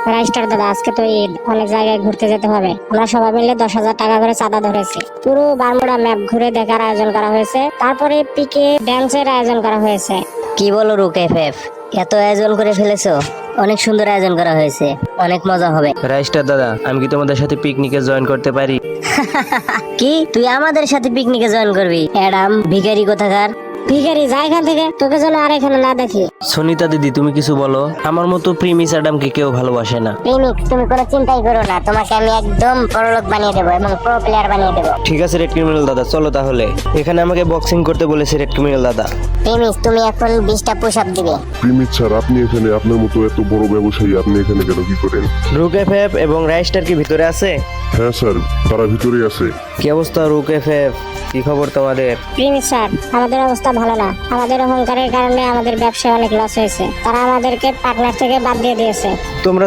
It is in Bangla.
রাইস্টার দাদা, আজকে তো ঈদ, অনেক জায়গায় ঘুরতে যেতে হবে। আমরা সবাই মিলে 10,000 টাকা করে চাঁদা ধরেছি। পুরো বারমুডা ম্যাপ ঘুরে দেখার আয়োজন করা হয়েছে, তারপরে পিকে ড্যান্সের আয়োজন করা হয়েছে। কি বলো রুক এফএফ, এত আয়োজন করে ফেলেছো? অনেক সুন্দর আয়োজন করা হয়েছে, অনেক মজা হবে। রাইস্টার দাদা, আমি কি তোমাদের সাথে পিকনিকে জয়েন করতে পারি? কি তুই আমাদের সাথে পিকনিকে জয়েন করবি? অ্যাডাম ভিখারি কোথাকার। ভিখারি, যা এখান থেকে, তোকে যেন আর এখানে না দেখি। সুনিতা দিদি, তুমি কিছু বলো। আমার মতো প্রিমিস অ্যাডামকে কেউ ভালোবাসে না। প্রেমিক, তুমি কোনো চিন্তাই করো না, তোমাকে আমি একদম পরলোক বানিয়ে দেবো এবং প্রো প্লেয়ার বানিয়ে দেবো। ঠিক আছে রেড ক্রিমিনাল দাদা, চলো তাহলে। এখানে আমাকে বক্সিং করতে বলেছে রেড ক্রিমিনাল দাদা। প্রেমিক, তুমি এখন 20টা পুশ আপ দিবে। প্রিমিত স্যার, আপনি এখানে, আপনার মতো এত বড় ব্যবসায়ী আপনি এখানে কেন, কি করেন? রুক এফএফ এবং রাইস্টার কি ভিতরে আছে? হ্যাঁ স্যার, তারা ভিতরে আছে। কি অবস্থা রুক এফএফ, কি খবর তোমাদের? প্রিমিস স্যার, আমাদের অবস্থা ভালো না। আমাদের অহংকারের কারণে আমাদের ব্যবসায় অনেক লস হয়েছে। তারা আমাদেরকে পার্টনার থেকে বাদ দিয়ে দিয়েছে। তোমরা